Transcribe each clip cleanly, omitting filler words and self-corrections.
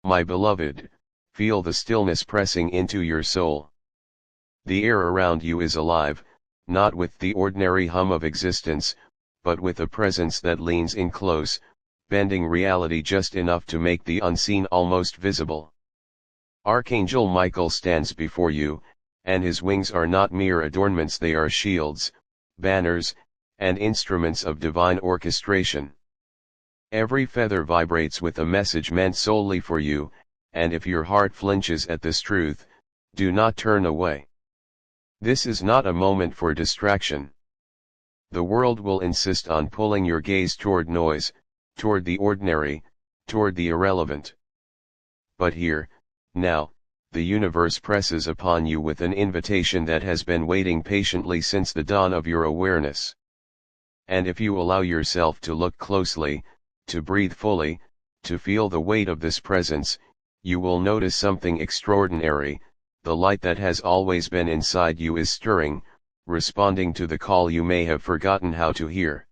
My beloved, feel the stillness pressing into your soul. The air around you is alive, not with the ordinary hum of existence, but with a presence that leans in close, bending reality just enough to make the unseen almost visible. Archangel Michael stands before you, and his wings are not mere adornments, they are shields, banners, and instruments of divine orchestration. Every feather vibrates with a message meant solely for you, and if your heart flinches at this truth, do not turn away. This is not a moment for distraction. The world will insist on pulling your gaze toward noise, toward the ordinary, toward the irrelevant. But here, now, the universe presses upon you with an invitation that has been waiting patiently since the dawn of your awareness. And if you allow yourself to look closely, to breathe fully, to feel the weight of this presence, you will notice something extraordinary. The light that has always been inside you is stirring, responding to the call you may have forgotten how to hear.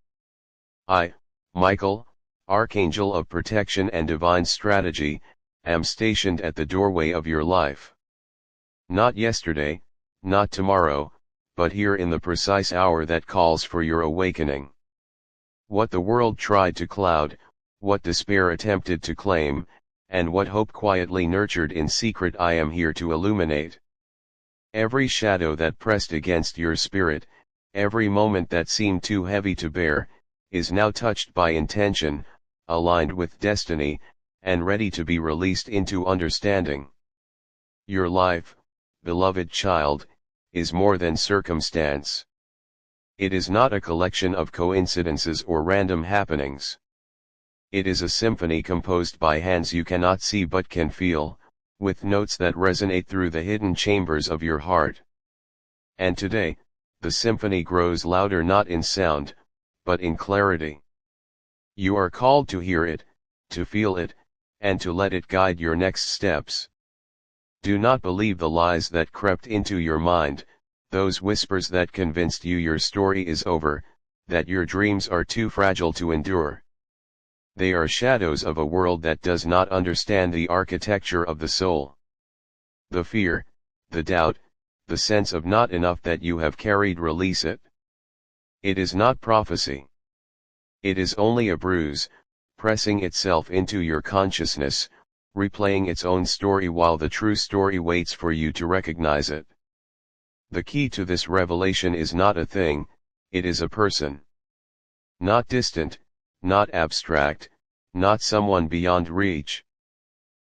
I, Michael, Archangel of protection and divine strategy, am stationed at the doorway of your life. Not yesterday, not tomorrow, but here in the precise hour that calls for your awakening. What the world tried to cloud, what despair attempted to claim, and what hope quietly nurtured in secret, I am here to illuminate. Every shadow that pressed against your spirit, every moment that seemed too heavy to bear, is now touched by intention, aligned with destiny, and ready to be released into understanding. Your life, beloved child, is more than circumstance. It is not a collection of coincidences or random happenings. It is a symphony composed by hands you cannot see but can feel, with notes that resonate through the hidden chambers of your heart. And today, the symphony grows louder not in sound, but in clarity. You are called to hear it, to feel it, and to let it guide your next steps. Do not believe the lies that crept into your mind, those whispers that convinced you your story is over, that your dreams are too fragile to endure. They are shadows of a world that does not understand the architecture of the soul. The fear, the doubt, the sense of not enough that you have carried, release it. It is not prophecy. It is only a bruise, pressing itself into your consciousness, replaying its own story while the true story waits for you to recognize it. The key to this revelation is not a thing, it is a person. Not distant, not abstract, not someone beyond reach.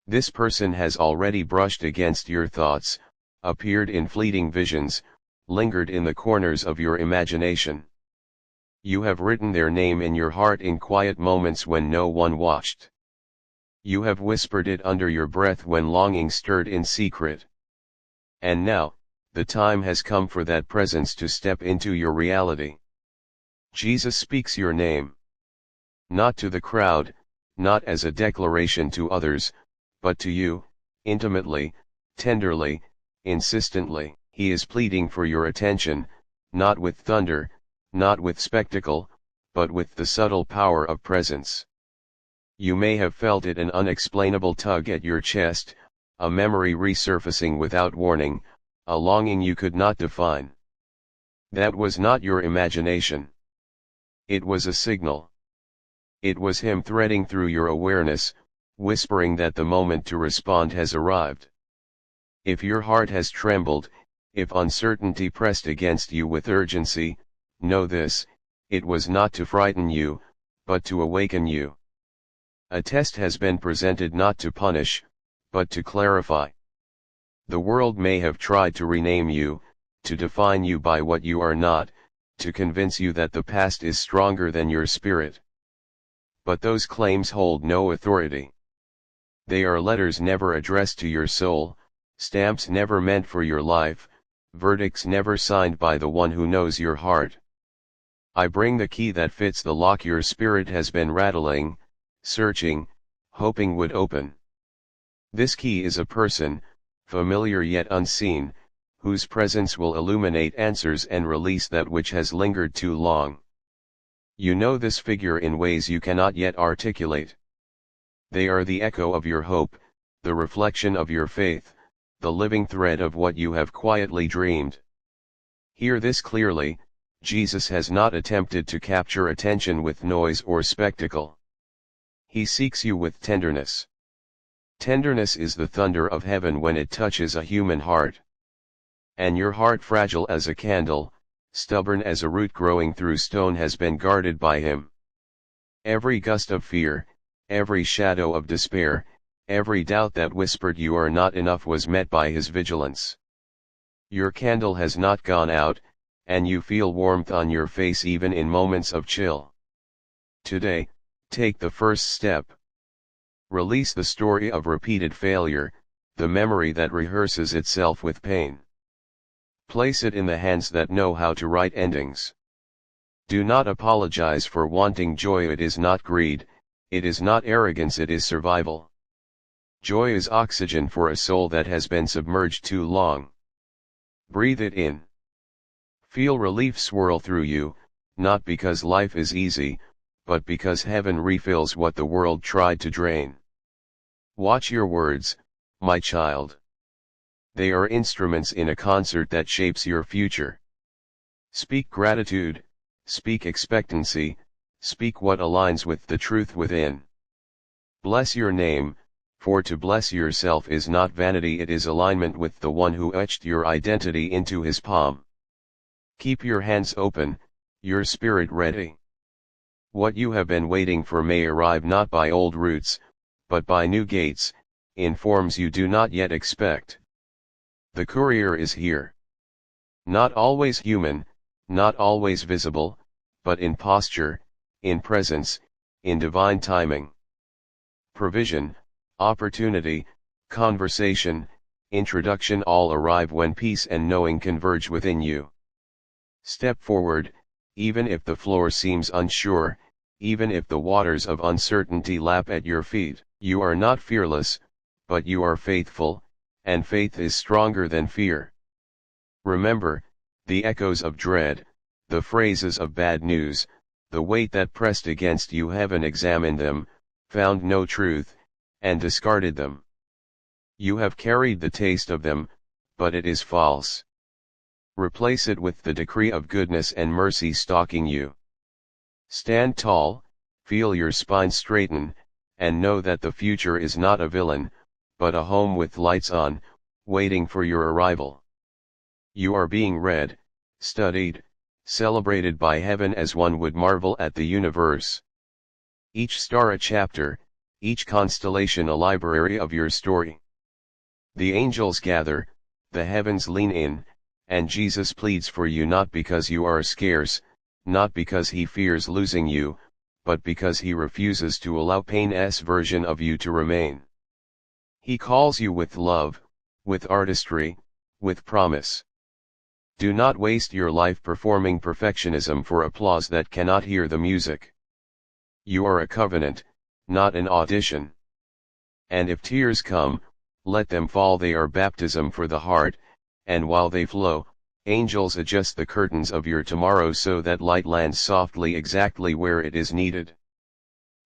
This person has already brushed against your thoughts, appeared in fleeting visions, lingered in the corners of your imagination. You have written their name in your heart in quiet moments when no one watched. You have whispered it under your breath when longing stirred in secret. And now, the time has come for that presence to step into your reality. Jesus speaks your name. Not to the crowd, not as a declaration to others, but to you, intimately, tenderly, insistently. He is pleading for your attention, not with thunder, not with spectacle, but with the subtle power of presence. You may have felt it, an unexplainable tug at your chest, a memory resurfacing without warning, a longing you could not define. That was not your imagination. It was a signal. It was him threading through your awareness, whispering that the moment to respond has arrived. If your heart has trembled, if uncertainty pressed against you with urgency, know this: it was not to frighten you, but to awaken you. A test has been presented not to punish, but to clarify. The world may have tried to rename you, to define you by what you are not, to convince you that the past is stronger than your spirit. But those claims hold no authority. They are letters never addressed to your soul, stamps never meant for your life, verdicts never signed by the one who knows your heart. I bring the key that fits the lock your spirit has been rattling, searching, hoping would open. This key is a person, familiar yet unseen, whose presence will illuminate answers and release that which has lingered too long. You know this figure in ways you cannot yet articulate. They are the echo of your hope, the reflection of your faith, the living thread of what you have quietly dreamed. Hear this clearly: Jesus has not attempted to capture attention with noise or spectacle. He seeks you with tenderness. Tenderness is the thunder of heaven when it touches a human heart. And your heart, fragile as a candle, stubborn as a root growing through stone, has been guarded by him. Every gust of fear, every shadow of despair, every doubt that whispered you are not enough was met by his vigilance. Your candle has not gone out, and you feel warmth on your face even in moments of chill. Today, take the first step. Release the story of repeated failure, the memory that rehearses itself with pain. Place it in the hands that know how to write endings. Do not apologize for wanting joy. It is not greed, it is not arrogance, it is survival. Joy is oxygen for a soul that has been submerged too long. Breathe it in. Feel relief swirl through you, not because life is easy, but because heaven refills what the world tried to drain. Watch your words, my child. They are instruments in a concert that shapes your future. Speak gratitude, speak expectancy, speak what aligns with the truth within. Bless your name, for to bless yourself is not vanity, it is alignment with the one who etched your identity into his palm. Keep your hands open, your spirit ready. What you have been waiting for may arrive not by old routes, but by new gates, in forms you do not yet expect. The courier is here. Not always human, not always visible, but in posture, in presence, in divine timing. Provision, opportunity, conversation, introduction all arrive when peace and knowing converge within you. Step forward, even if the floor seems unsure, even if the waters of uncertainty lap at your feet. You are not fearless, but you are faithful, and faith is stronger than fear. Remember, the echoes of dread, the phrases of bad news, the weight that pressed against you, heaven examined them, found no truth, and discarded them. You have carried the taste of them, but it is false. Replace it with the decree of goodness and mercy stalking you. Stand tall, feel your spine straighten, and know that the future is not a villain, but a home with lights on, waiting for your arrival. You are being read, studied, celebrated by heaven as one would marvel at the universe. Each star a chapter, each constellation a library of your story. The angels gather, the heavens lean in, and Jesus pleads for you, not because you are scarce, not because he fears losing you, but because he refuses to allow pain's version of you to remain. He calls you with love, with artistry, with promise. Do not waste your life performing perfectionism for applause that cannot hear the music. You are a covenant, not an audition. And if tears come, let them fall, they are baptism for the heart, and while they flow, angels adjust the curtains of your tomorrow so that light lands softly exactly where it is needed.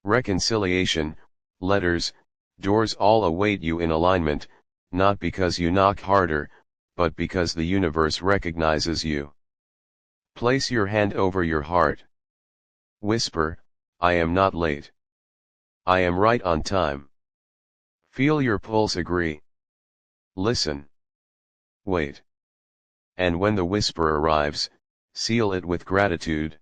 Reconciliation, letters, doors all await you in alignment, not because you knock harder, but because the universe recognizes you. Place your hand over your heart. Whisper, I am not late. I am right on time. Feel your pulse agree. Listen. Wait. And when the whisper arrives, seal it with gratitude.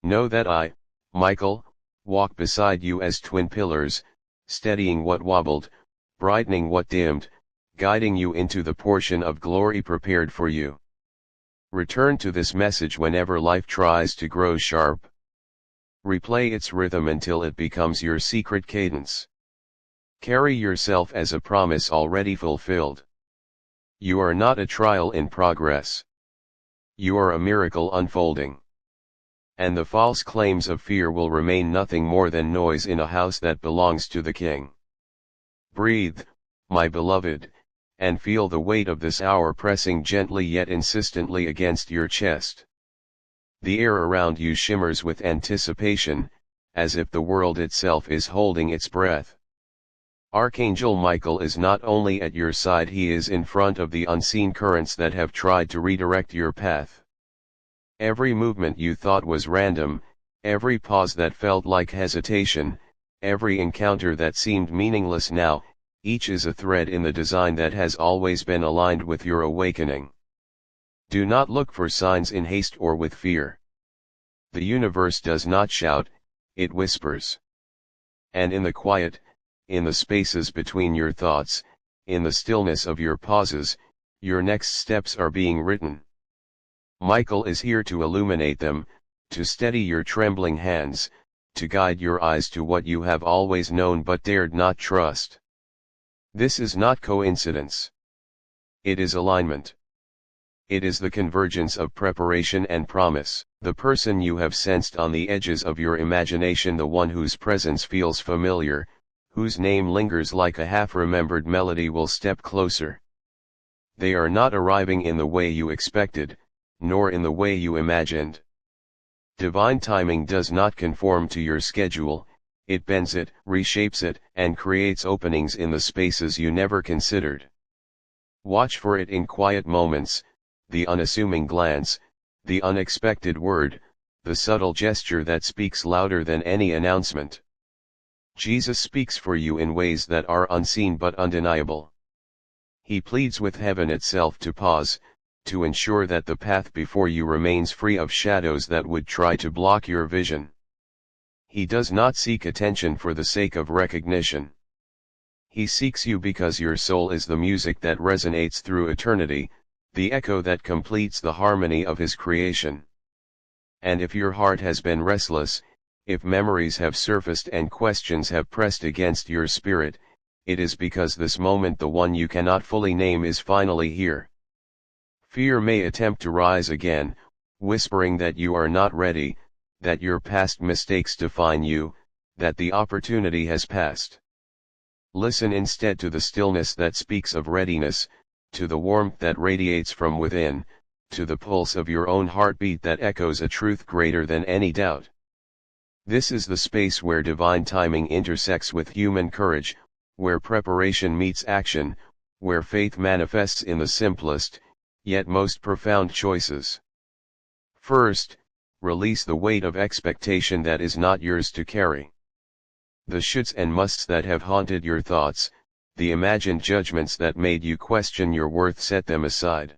Know that I, Michael, walk beside you as twin pillars, steadying what wobbled, brightening what dimmed, guiding you into the portion of glory prepared for you. Return to this message whenever life tries to grow sharp. Replay its rhythm until it becomes your secret cadence. Carry yourself as a promise already fulfilled. You are not a trial in progress. You are a miracle unfolding. And the false claims of fear will remain nothing more than noise in a house that belongs to the King. Breathe, my beloved, and feel the weight of this hour pressing gently yet insistently against your chest. The air around you shimmers with anticipation, as if the world itself is holding its breath. Archangel Michael is not only at your side, he is in front of the unseen currents that have tried to redirect your path. Every movement you thought was random, every pause that felt like hesitation, every encounter that seemed meaningless now, each is a thread in the design that has always been aligned with your awakening. Do not look for signs in haste or with fear. The universe does not shout, it whispers. And in the quiet, in the spaces between your thoughts, in the stillness of your pauses, your next steps are being written. Michael is here to illuminate them, to steady your trembling hands, to guide your eyes to what you have always known but dared not trust. This is not coincidence. It is alignment. It is the convergence of preparation and promise. The person you have sensed on the edges of your imagination, the one whose presence feels familiar, whose name lingers like a half-remembered melody, will step closer. They are not arriving in the way you expected, nor in the way you imagined. Divine timing does not conform to your schedule, it bends it, reshapes it, and creates openings in the spaces you never considered. Watch for it in quiet moments, the unassuming glance, the unexpected word, the subtle gesture that speaks louder than any announcement. Jesus speaks for you in ways that are unseen but undeniable. He pleads with heaven itself to pause, to ensure that the path before you remains free of shadows that would try to block your vision. He does not seek attention for the sake of recognition. He seeks you because your soul is the music that resonates through eternity, the echo that completes the harmony of His creation. And if your heart has been restless, if memories have surfaced and questions have pressed against your spirit, it is because this moment, the one you cannot fully name, is finally here. Fear may attempt to rise again, whispering that you are not ready, that your past mistakes define you, that the opportunity has passed. Listen instead to the stillness that speaks of readiness, to the warmth that radiates from within, to the pulse of your own heartbeat that echoes a truth greater than any doubt. This is the space where divine timing intersects with human courage, where preparation meets action, where faith manifests in the simplest, yet most profound choices. First, release the weight of expectation that is not yours to carry. The shoulds and musts that have haunted your thoughts, the imagined judgments that made you question your worth, set them aside.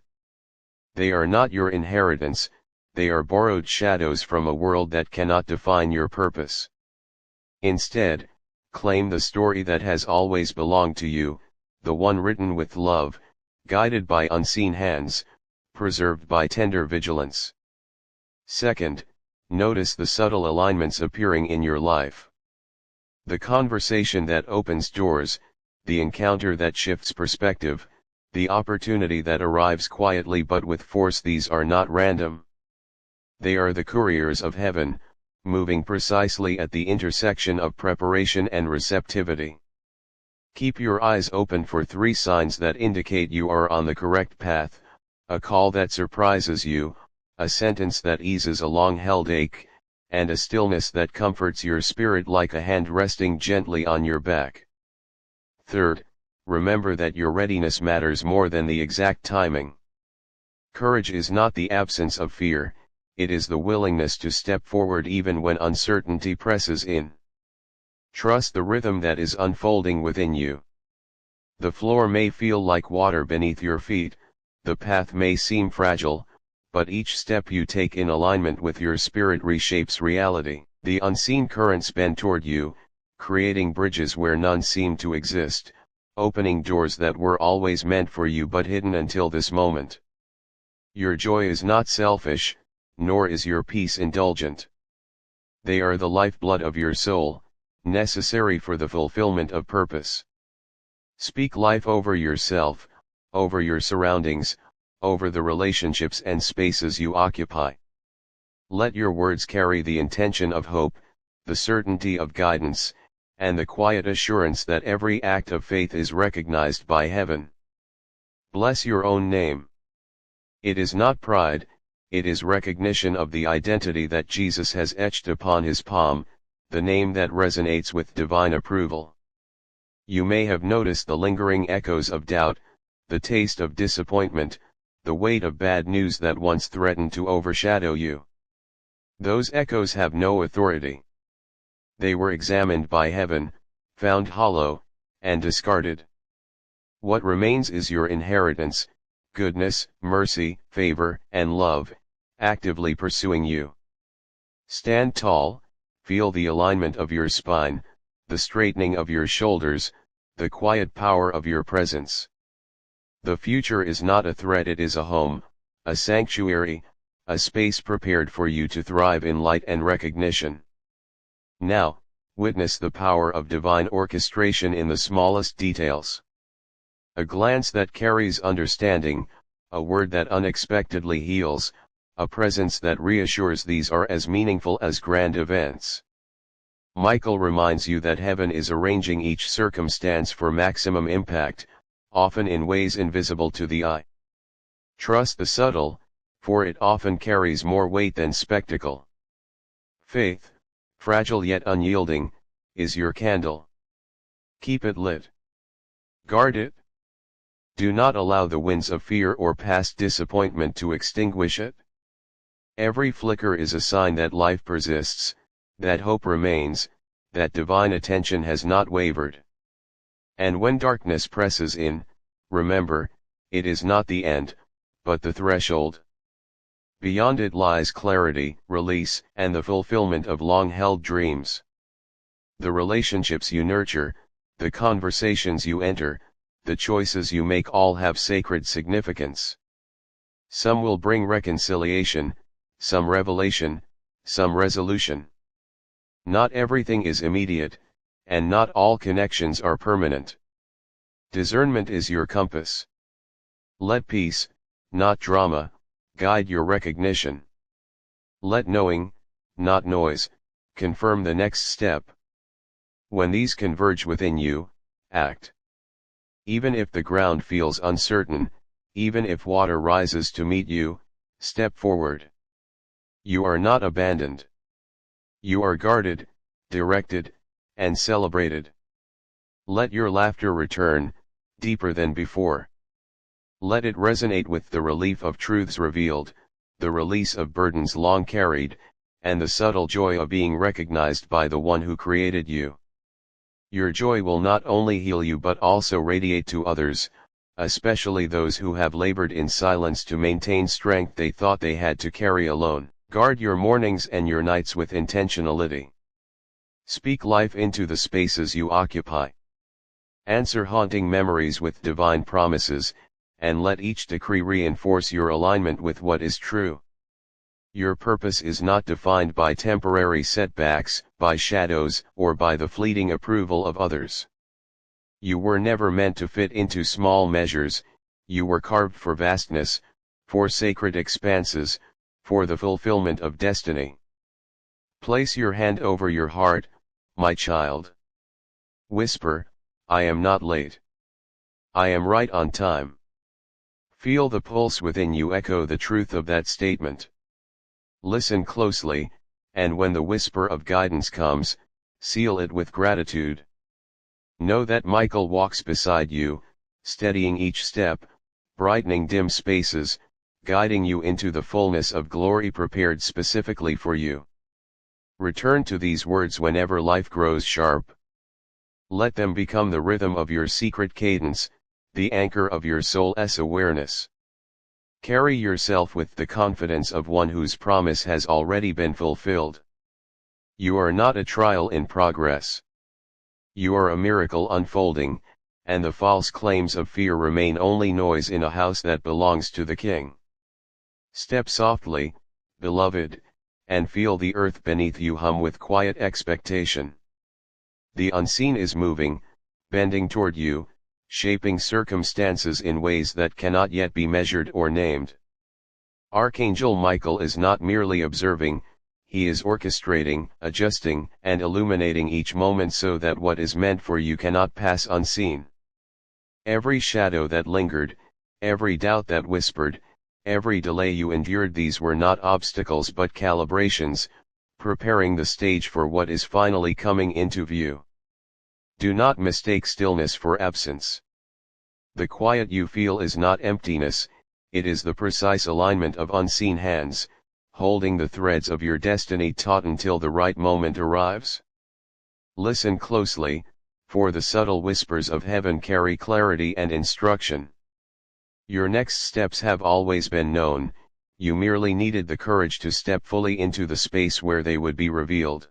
They are not your inheritance, they are borrowed shadows from a world that cannot define your purpose. Instead, claim the story that has always belonged to you, the one written with love, guided by unseen hands, preserved by tender vigilance. Second, notice the subtle alignments appearing in your life. The conversation that opens doors, the encounter that shifts perspective, the opportunity that arrives quietly but with force, these are not random. They are the couriers of heaven, moving precisely at the intersection of preparation and receptivity. Keep your eyes open for 3 signs that indicate you are on the correct path: a call that surprises you, a sentence that eases a long-held ache, and a stillness that comforts your spirit like a hand resting gently on your back. Third, remember that your readiness matters more than the exact timing. Courage is not the absence of fear, it is the willingness to step forward even when uncertainty presses in. Trust the rhythm that is unfolding within you. The floor may feel like water beneath your feet, the path may seem fragile, but each step you take in alignment with your spirit reshapes reality. The unseen currents bend toward you, creating bridges where none seem to exist, opening doors that were always meant for you but hidden until this moment. Your joy is not selfish, nor is your peace indulgent. They are the lifeblood of your soul, necessary for the fulfillment of purpose. Speak life over yourself, over your surroundings, over the relationships and spaces you occupy. Let your words carry the intention of hope, the certainty of guidance, and the quiet assurance that every act of faith is recognized by heaven. Bless your own name. It is not pride, it is recognition of the identity that Jesus has etched upon his palm, the name that resonates with divine approval. You may have noticed the lingering echoes of doubt, the taste of disappointment, the weight of bad news that once threatened to overshadow you. Those echoes have no authority. They were examined by heaven, found hollow, and discarded. What remains is your inheritance, goodness, mercy, favor, and love, actively pursuing you. Stand tall, feel the alignment of your spine, the straightening of your shoulders, the quiet power of your presence. The future is not a threat, it is a home, a sanctuary, a space prepared for you to thrive in light and recognition. Now, witness the power of divine orchestration in the smallest details. A glance that carries understanding, a word that unexpectedly heals, a presence that reassures, these are as meaningful as grand events. Michael reminds you that heaven is arranging each circumstance for maximum impact, often in ways invisible to the eye. Trust the subtle, for it often carries more weight than spectacle. Faith, fragile yet unyielding, is your candle. Keep it lit. Guard it. Do not allow the winds of fear or past disappointment to extinguish it. Every flicker is a sign that life persists, that hope remains, that divine attention has not wavered. And when darkness presses in, remember, it is not the end, but the threshold. Beyond it lies clarity, release, and the fulfillment of long-held dreams. The relationships you nurture, the conversations you enter, the choices you make all have sacred significance. Some will bring reconciliation, some revelation, some resolution. Not everything is immediate, and not all connections are permanent. Discernment is your compass. Let peace, not drama, guide your recognition. Let knowing, not noise, confirm the next step. When these converge within you, act. Even if the ground feels uncertain, even if water rises to meet you, step forward. You are not abandoned. You are guarded, directed, and celebrated. Let your laughter return, deeper than before. Let it resonate with the relief of truths revealed, the release of burdens long carried, and the subtle joy of being recognized by the one who created you. Your joy will not only heal you but also radiate to others, especially those who have labored in silence to maintain strength they thought they had to carry alone. Guard your mornings and your nights with intentionality. Speak life into the spaces you occupy. Answer haunting memories with divine promises, and let each decree reinforce your alignment with what is true. Your purpose is not defined by temporary setbacks, by shadows, or by the fleeting approval of others. You were never meant to fit into small measures, you were carved for vastness, for sacred expanses, for the fulfillment of destiny. Place your hand over your heart, my child. Whisper, I am not late. I am right on time. Feel the pulse within you echo the truth of that statement. Listen closely, and when the whisper of guidance comes, seal it with gratitude. Know that Michael walks beside you, steadying each step, brightening dim spaces, guiding you into the fullness of glory prepared specifically for you. Return to these words whenever life grows sharp. Let them become the rhythm of your secret cadence, the anchor of your soul's awareness. Carry yourself with the confidence of one whose promise has already been fulfilled. You are not a trial in progress. You are a miracle unfolding, and the false claims of fear remain only noise in a house that belongs to the King. Step softly, beloved, and feel the earth beneath you hum with quiet expectation. The unseen is moving, bending toward you, shaping circumstances in ways that cannot yet be measured or named. Archangel Michael is not merely observing, he is orchestrating, adjusting, and illuminating each moment so that what is meant for you cannot pass unseen. Every shadow that lingered, every doubt that whispered, every delay you endured, these were not obstacles but calibrations, preparing the stage for what is finally coming into view. Do not mistake stillness for absence. The quiet you feel is not emptiness, it is the precise alignment of unseen hands, holding the threads of your destiny taut until the right moment arrives. Listen closely, for the subtle whispers of heaven carry clarity and instruction. Your next steps have always been known, you merely needed the courage to step fully into the space where they would be revealed.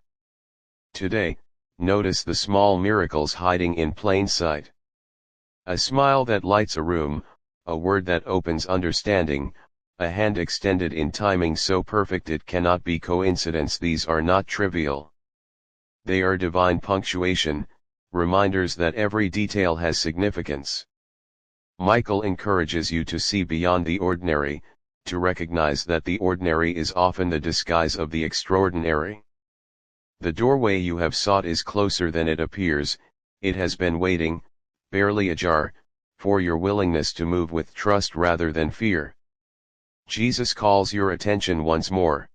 Today, notice the small miracles hiding in plain sight. A smile that lights a room, a word that opens understanding, a hand extended in timing so perfect it cannot be coincidence. These are not trivial. They are divine punctuation, reminders that every detail has significance. Michael encourages you to see beyond the ordinary, to recognize that the ordinary is often the disguise of the extraordinary. The doorway you have sought is closer than it appears, it has been waiting, barely ajar, for your willingness to move with trust rather than fear. Jesus calls your attention once more.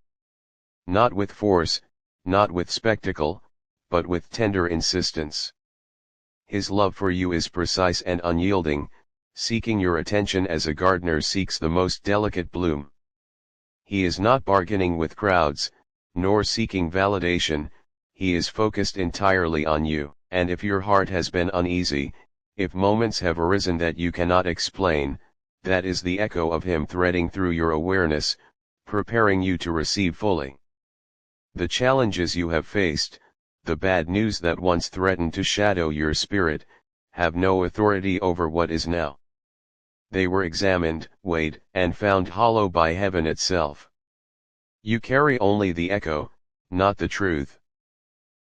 Not with force, not with spectacle, but with tender insistence. His love for you is precise and unyielding, seeking your attention as a gardener seeks the most delicate bloom. He is not bargaining with crowds, nor seeking validation, he is focused entirely on you. And if your heart has been uneasy, if moments have arisen that you cannot explain, that is the echo of him threading through your awareness, preparing you to receive fully. The challenges you have faced, the bad news that once threatened to shadow your spirit, have no authority over what is now. They were examined, weighed, and found hollow by heaven itself. You carry only the echo, not the truth.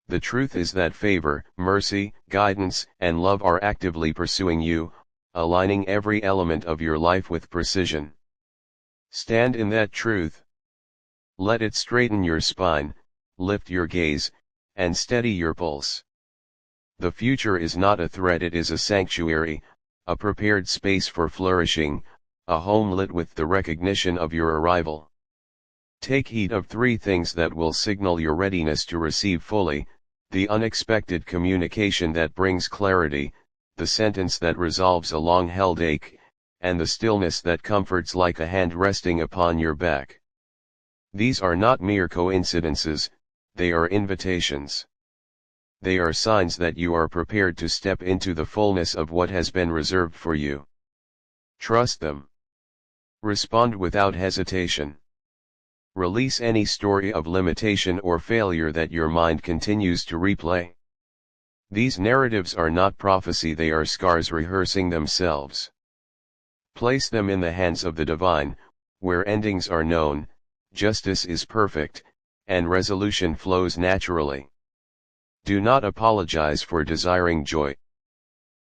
The truth is that favor, mercy, guidance, and love are actively pursuing you, aligning every element of your life with precision. Stand in that truth. Let it straighten your spine, lift your gaze, and steady your pulse. The future is not a threat, it is a sanctuary, a prepared space for flourishing, a home lit with the recognition of your arrival. Take heed of 3 things that will signal your readiness to receive fully: the unexpected communication that brings clarity, the sentence that resolves a long-held ache, and the stillness that comforts like a hand resting upon your back. These are not mere coincidences, they are invitations. They are signs that you are prepared to step into the fullness of what has been reserved for you. Trust them. Respond without hesitation. Release any story of limitation or failure that your mind continues to replay. These narratives are not prophecy, they are scars rehearsing themselves. Place them in the hands of the divine, where endings are known, justice is perfect, and resolution flows naturally. Do not apologize for desiring joy.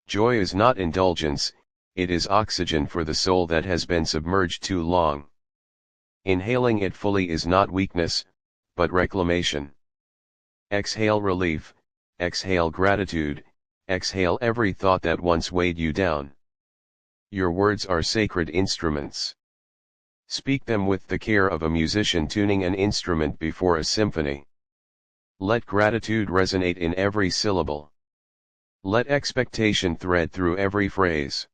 Joy is not indulgence, it is oxygen for the soul that has been submerged too long. Inhaling it fully is not weakness, but reclamation. Exhale relief, exhale gratitude, exhale every thought that once weighed you down. Your words are sacred instruments. Speak them with the care of a musician tuning an instrument before a symphony. Let gratitude resonate in every syllable. Let expectation thread through every phrase.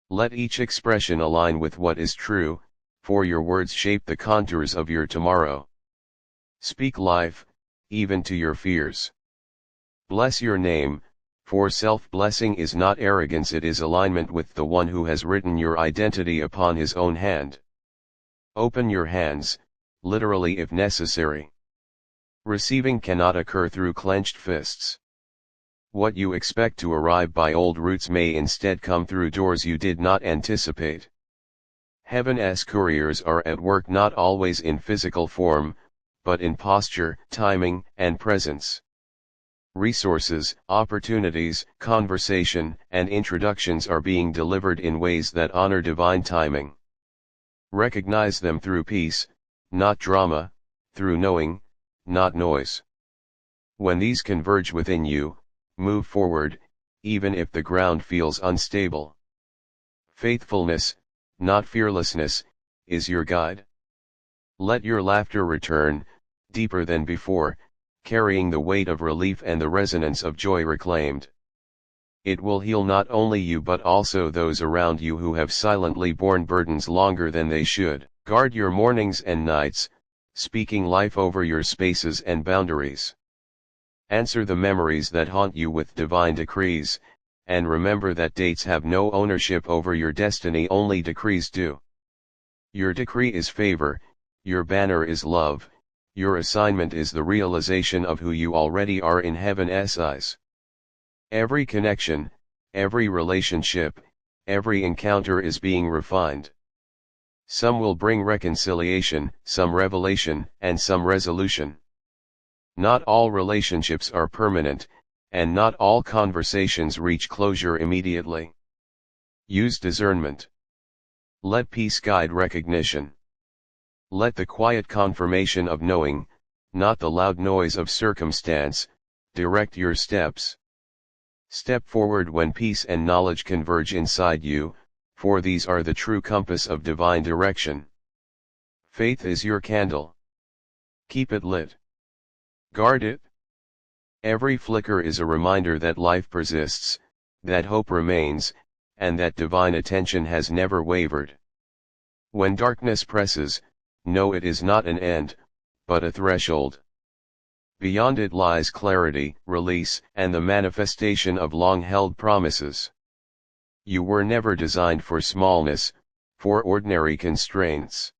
Let each expression align with what is true, for your words shape the contours of your tomorrow. Speak life, even to your fears. Bless your name, for self-blessing is not arrogance, it is alignment with the one who has written your identity upon his own hand. Open your hands, literally if necessary. Receiving cannot occur through clenched fists. What you expect to arrive by old routes may instead come through doors you did not anticipate. Heaven's couriers are at work, not always in physical form, but in posture, timing, and presence. Resources, opportunities, conversation, and introductions are being delivered in ways that honor divine timing. Recognize them through peace, not drama, through knowing, not noise. When these converge within you, move forward, even if the ground feels unstable. Faithfulness, not fearlessness, is your guide. Let your laughter return, deeper than before, carrying the weight of relief and the resonance of joy reclaimed. It will heal not only you but also those around you who have silently borne burdens longer than they should. Guard your mornings and nights, speaking life over your spaces and boundaries. Answer the memories that haunt you with divine decrees, and remember that dates have no ownership over your destiny, only decrees do. Your decree is favor, your banner is love, your assignment is the realization of who you already are in heaven's eyes. Every connection, every relationship, every encounter is being refined. Some will bring reconciliation, some revelation, and some resolution. Not all relationships are permanent, and not all conversations reach closure immediately. Use discernment. Let peace guide recognition. Let the quiet confirmation of knowing, not the loud noise of circumstance, direct your steps. Step forward when peace and knowledge converge inside you, for these are the true compass of divine direction. Faith is your candle. Keep it lit. Guard it. Every flicker is a reminder that life persists, that hope remains, and that divine attention has never wavered. When darkness presses, know it is not an end, but a threshold. Beyond it lies clarity, release, and the manifestation of long-held promises. You were never designed for smallness, for ordinary constraints.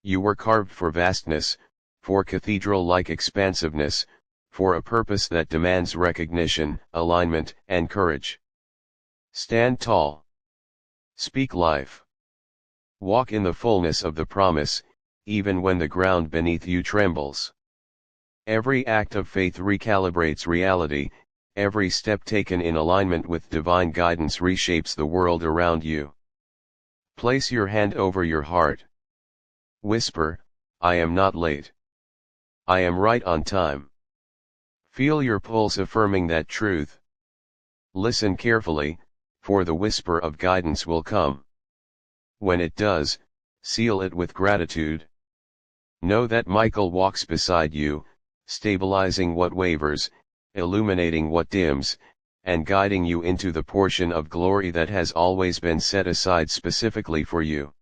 You were carved for vastness, for cathedral-like expansiveness, for a purpose that demands recognition, alignment, and courage. Stand tall. Speak life. Walk in the fullness of the promise, even when the ground beneath you trembles. Every act of faith recalibrates reality, every step taken in alignment with divine guidance reshapes the world around you. Place your hand over your heart. Whisper, I am not late. I am right on time. Feel your pulse affirming that truth. Listen carefully, for the whisper of guidance will come. When it does, seal it with gratitude. Know that Michael walks beside you, stabilizing what wavers, illuminating what dims, and guiding you into the portion of glory that has always been set aside specifically for you.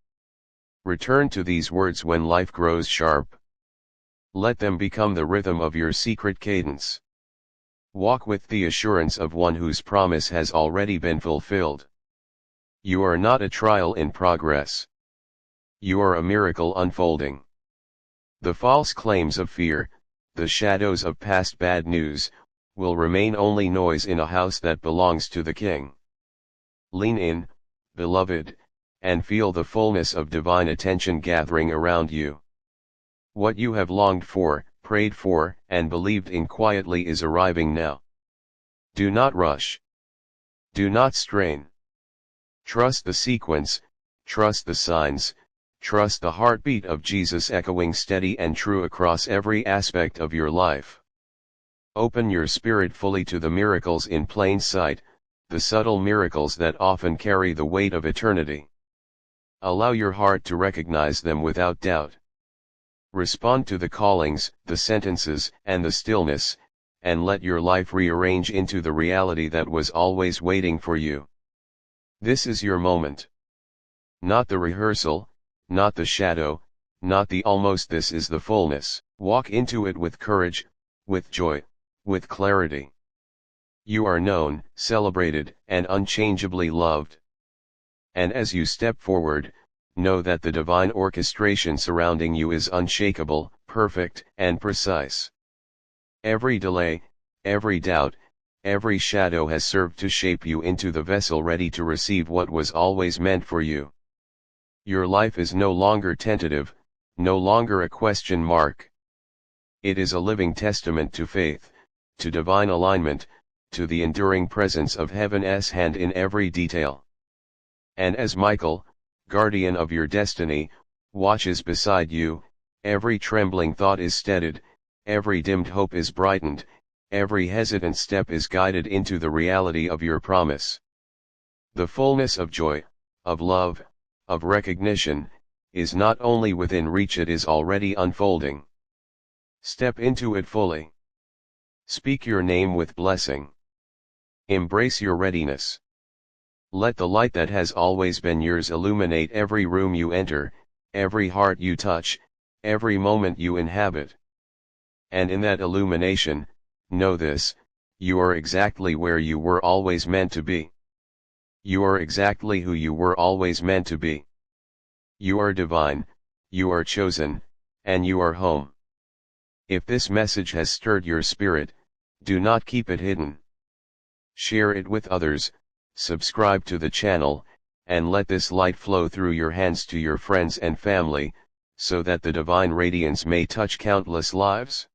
Return to these words when life grows sharp. Let them become the rhythm of your secret cadence. Walk with the assurance of one whose promise has already been fulfilled. You are not a trial in progress. You are a miracle unfolding. The false claims of fear, the shadows of past bad news, will remain only noise in a house that belongs to the King. Lean in, beloved, and feel the fullness of divine attention gathering around you. What you have longed for, prayed for, and believed in quietly is arriving now. Do not rush. Do not strain. Trust the sequence, trust the signs, trust the heartbeat of Jesus echoing steady and true across every aspect of your life. Open your spirit fully to the miracles in plain sight, the subtle miracles that often carry the weight of eternity. Allow your heart to recognize them without doubt. Respond to the callings, the sentences, and the stillness, and let your life rearrange into the reality that was always waiting for you. This is your moment. Not the rehearsal, not the shadow, not the almost. This is the fullness. Walk into it with courage, with joy, with clarity. You are known, celebrated, and unchangeably loved. And as you step forward, know that the divine orchestration surrounding you is unshakable, perfect, and precise. Every delay, every doubt, every shadow has served to shape you into the vessel ready to receive what was always meant for you. Your life is no longer tentative, no longer a question mark. It is a living testament to faith, to divine alignment, to the enduring presence of heaven's hand in every detail. And as Michael, guardian of your destiny, watches beside you, every trembling thought is steadied, every dimmed hope is brightened, every hesitant step is guided into the reality of your promise. The fullness of joy, of love, of recognition, is not only within reach, it is already unfolding. Step into it fully. Speak your name with blessing. Embrace your readiness. Let the light that has always been yours illuminate every room you enter, every heart you touch, every moment you inhabit. And in that illumination, know this, you are exactly where you were always meant to be. You are exactly who you were always meant to be. You are divine, you are chosen, and you are home. If this message has stirred your spirit, do not keep it hidden. Share it with others, subscribe to the channel, and let this light flow through your hands to your friends and family, so that the divine radiance may touch countless lives.